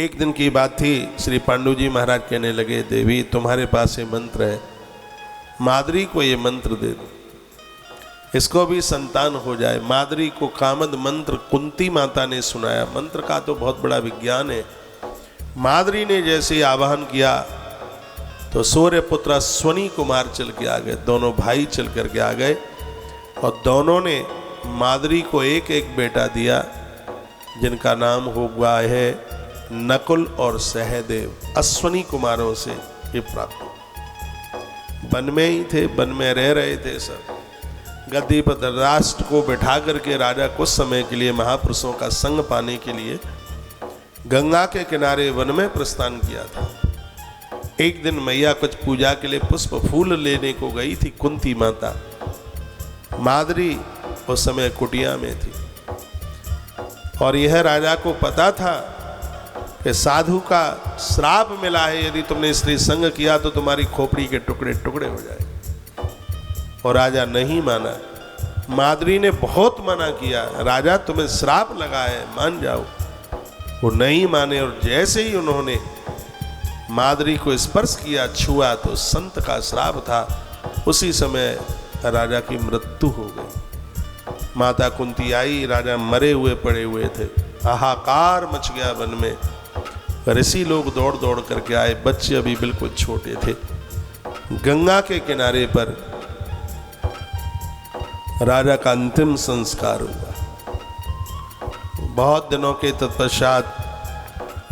एक दिन की बात थी, श्री पांडु जी महाराज कहने लगे, देवी तुम्हारे पास ये मंत्र है, माद्री को ये मंत्र दे दो, इसको भी संतान हो जाए। माद्री को कामद मंत्र कुंती माता ने सुनाया। मंत्र का तो बहुत बड़ा विज्ञान है। माद्री ने जैसे ही आवाहन किया तो सूर्य पुत्र अश्वनी कुमार चल के आ गए, दोनों भाई चल करके आ गए और दोनों ने माद्री को एक एक बेटा दिया, जिनका नाम हुआ है नकुल और सहदेव। अश्वनी कुमारों से ये प्राप्त। वन में ही थे, वन में रह रहे थे सब। गद्दी पर धृतराष्ट्र को बैठा करके राजा कुछ समय के लिए महापुरुषों का संग पाने के लिए गंगा के किनारे वन में प्रस्थान किया था। एक दिन मैया कुछ पूजा के लिए पुष्प फूल लेने को गई थी कुंती माता। माद्री उस समय कुटिया में थी और यह राजा को पता था कि साधु का श्राप मिला है, यदि तुमने स्त्री संग किया तो तुम्हारी खोपड़ी के टुकड़े टुकड़े हो जाए। और राजा नहीं माना। माद्री ने बहुत मना किया, राजा तुम्हें श्राप लगा है, मान जाओ। वो नहीं माने और जैसे ही उन्होंने माद्री को स्पर्श किया, छुआ, तो संत का श्राप था। उसी समय राजा की मृत्यु हो गई। माता कुंती आई, राजा मरे हुए पड़े हुए थे। हाहाकार मच गया वन में। ऋषि लोग दौड़ दौड़ करके आए, बच्चे अभी बिल्कुल छोटे थे। गंगा के किनारे पर राजा का अंतिम संस्कार हुआ। बहुत दिनों के तत्पश्चात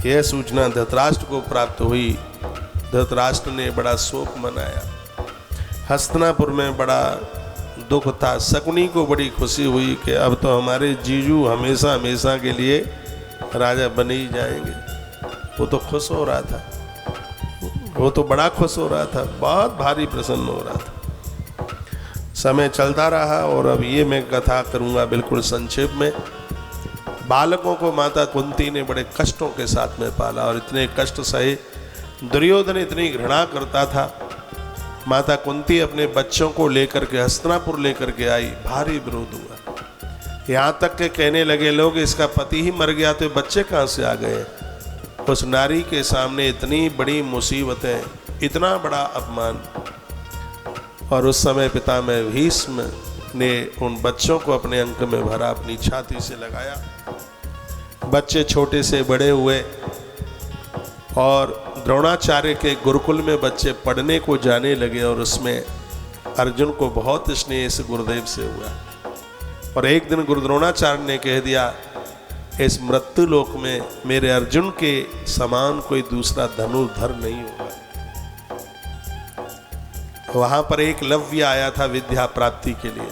यह सूचना धृतराष्ट्र को प्राप्त हुई। धृतराष्ट्र ने बड़ा शोक मनाया। हस्तिनापुर में बड़ा दुख था। शकुनी को बड़ी खुशी हुई कि अब तो हमारे जीजू हमेशा हमेशा के लिए राजा बने ही जाएंगे। वो तो खुश हो रहा था, वो तो बड़ा खुश हो रहा था, बहुत भारी प्रसन्न हो रहा था। समय चलता रहा और अब ये मैं कथा करूँगा बिल्कुल संक्षेप में। बालकों को माता कुंती ने बड़े कष्टों के साथ में पाला और इतने कष्ट सहे। दुर्योधन इतनी घृणा करता था। माता कुंती अपने बच्चों को लेकर के हस्तिनापुर लेकर के आई। भारी विरोध हुआ। यहाँ तक के कहने लगे लोग, इसका पति ही मर गया तो बच्चे कहाँ से आ गए। उस नारी के सामने इतनी बड़ी मुसीबतें, इतना बड़ा अपमान। और उस समय पितामह भीष्म ने उन बच्चों को अपने अंक में भरा, अपनी छाती से लगाया। बच्चे छोटे से बड़े हुए और द्रोणाचार्य के गुरुकुल में बच्चे पढ़ने को जाने लगे और उसमें अर्जुन को बहुत स्नेह इस गुरुदेव से हुआ। और एक दिन गुरु द्रोणाचार्य ने कह दिया, इस मृत्यु लोक में मेरे अर्जुन के समान कोई दूसरा धनुर्धर नहीं होगा। वहाँ पर एक लव्य आया था विद्या प्राप्ति के लिए।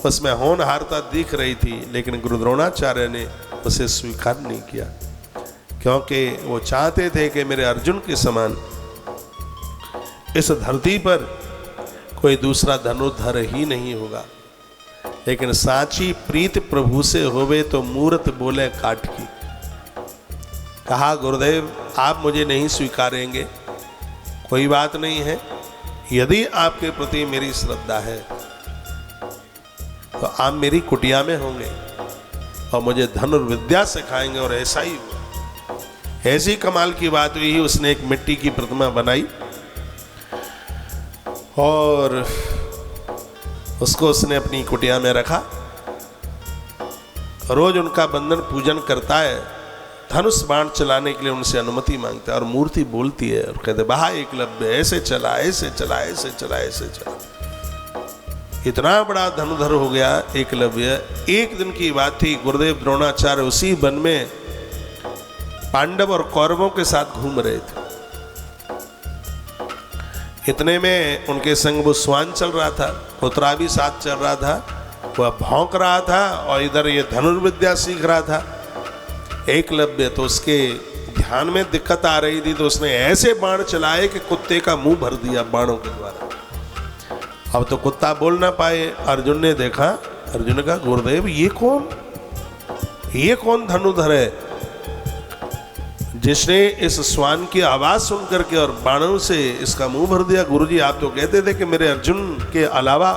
उसमें होनहारता दिख रही थी, लेकिन गुरु द्रोणाचार्य ने उसे स्वीकार नहीं किया, क्योंकि वो चाहते थे कि मेरे अर्जुन के समान इस धरती पर कोई दूसरा धनुर्धर ही नहीं होगा। लेकिन साची प्रीत प्रभु से होवे तो मूर्त बोले काट की। कहा, गुरुदेव आप मुझे नहीं स्वीकारेंगे, कोई बात नहीं है। यदि आपके प्रति मेरी श्रद्धा है तो आप मेरी कुटिया में होंगे और मुझे धनुर्विद्या सिखाएंगे। और ऐसा ही हुआ। ऐसी कमाल की बात हुई, उसने एक मिट्टी की प्रतिमा बनाई और उसको उसने अपनी कुटिया में रखा। रोज उनका बंधन पूजन करता है, धनुष बाण चलाने के लिए उनसे अनुमति मांगता है और मूर्ति बोलती है और कहते, बहा एकलव्य, ऐसे चला, ऐसे चला, ऐसे चला, ऐसे चला। इतना बड़ा धनुधर हो गया एकलव्य। एक दिन की बात थी, गुरुदेव द्रोणाचार्य उसी वन में पांडव और कौरवों के साथ घूम रहे थे। इतने में उनके संग वो स्वान चल रहा था, पुत्रा भी साथ चल रहा था। वह भौंक रहा था और इधर ये धनुर्विद्या सीख रहा था। एकलव्य तो उसके ध्यान में दिक्कत आ रही थी, तो उसने ऐसे बाण चलाए कि कुत्ते का मुंह भर दिया बाणों के द्वारा। अब तो कुत्ता बोल ना पाए। अर्जुन ने देखा, अर्जुन का, गुरुदेव ये कौन धनुधर है जिसने इस श्वान की आवाज सुन करके और बाणों से इसका मुंह भर दिया। गुरुजी आप तो कहते थे कि मेरे अर्जुन के अलावा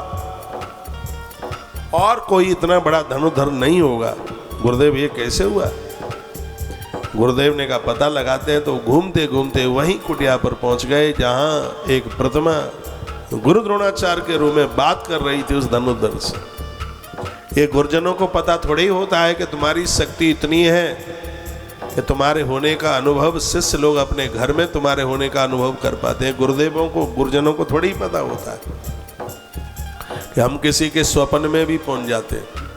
और कोई इतना बड़ा धनुधर नहीं होगा। गुरुदेव ये कैसे हुआ? गुरुदेव ने कहा पता लगाते हैं। तो घूमते घूमते वहीं कुटिया पर पहुंच गए जहां एक प्रतिमा गुरु द्रोणाचार्य के रूप में बात कर रही थी उस धनुर्धर से। ये गुरुजनों को पता थोड़ी होता है कि तुम्हारी शक्ति इतनी है कि तुम्हारे होने का अनुभव शिष्य लोग अपने घर में तुम्हारे होने का अनुभव कर पाते हैं। गुरुदेवों को, गुरुजनों को थोड़ी पता होता है कि हम किसी के स्वप्न में भी पहुंच जाते हैं।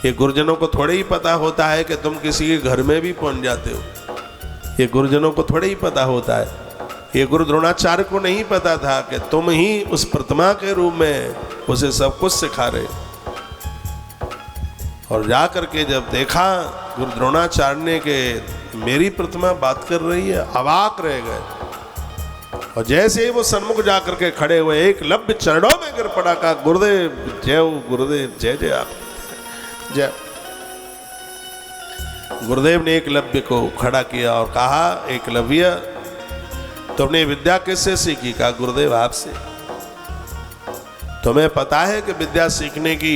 ये गुरुजनों को थोड़े ही पता होता है कि तुम किसी के घर में भी पहुंच जाते हो। ये गुरुजनों को थोड़े ही पता होता है। ये गुरु द्रोणाचार्य को नहीं पता था कि तुम ही उस प्रतिमा के रूप में उसे सब कुछ सिखा रहे। और जा करके जब देखा गुरु द्रोणाचार्य ने कि मेरी प्रतिमा बात कर रही है, अवाक रह गए। और जैसे ही वो सन्मुख जाकर के खड़े हुए, एकलव्य चरणों में गिर पड़ा, कहा गुरुदेव जय हो, गुरुदेव जय जय आप जय। गुरुदेव ने एकलव्य को खड़ा किया और कहा एकलव्य तुमने विद्या किससे सीखी? कहा गुरुदेव आपसे। तुम्हें पता है कि विद्या सीखने की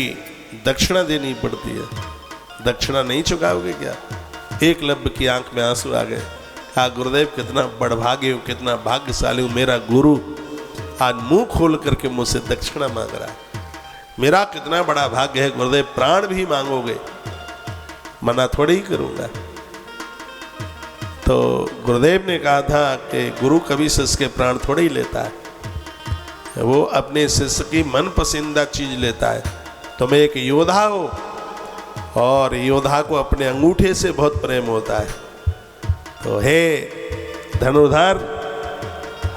दक्षिणा देनी पड़ती है, दक्षिणा नहीं चुकाओगे क्या? एकलव्य की आंख में आंसू आ गए। कहा गुरुदेव कितना बड़भाग्य हूं, कितना भाग्यशाली हूं, मेरा गुरु आज मुंह खोल करके मुझसे दक्षिणा मांग रहा है। मेरा कितना बड़ा भाग्य है गुरुदेव, प्राण भी मांगोगे मना थोड़ी ही करूंगा। तो गुरुदेव ने कहा था कि गुरु कभी शिष्य के प्राण थोड़े ही लेता है, वो अपने शिष्य की मन पसंदीदा चीज लेता है। तुम एक योद्धा हो और योद्धा को अपने अंगूठे से बहुत प्रेम होता है। तो हे धनुर्धर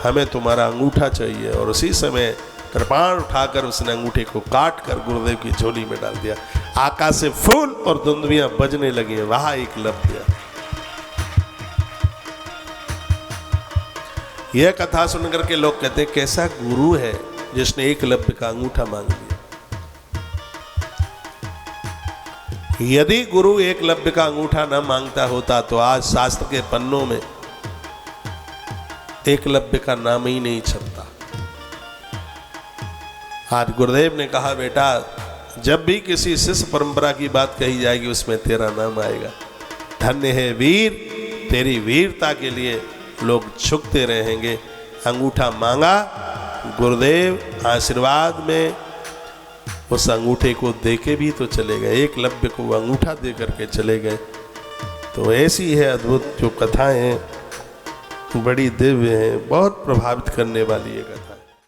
हमें तुम्हारा अंगूठा चाहिए। और उसी समय कृपाण उठाकर उसने अंगूठे को काट कर गुरुदेव की झोली में डाल दिया। आकाश से फूल और धुंधुवियां बजने लगी। वहां एकलव्य। यह कथा सुनकर के लोग कहते हैं कैसा गुरु है जिसने एकलव्य का अंगूठा मांग लिया। यदि गुरु एकलव्य का अंगूठा न मांगता होता तो आज शास्त्र के पन्नों में एकलव्य का नाम ही नहीं छपता। आज गुरुदेव ने कहा बेटा जब भी किसी शिष्य परंपरा की बात कही जाएगी उसमें तेरा नाम आएगा। धन्य है वीर, तेरी वीरता के लिए लोग झुकते रहेंगे। अंगूठा मांगा, गुरुदेव आशीर्वाद में उस अंगूठे को देके भी तो चले गए। एकलव्य को अंगूठा दे करके चले गए। तो ऐसी है अद्भुत जो कथाएं, बड़ी दिव्य हैं, बहुत प्रभावित करने वाली ये कथा।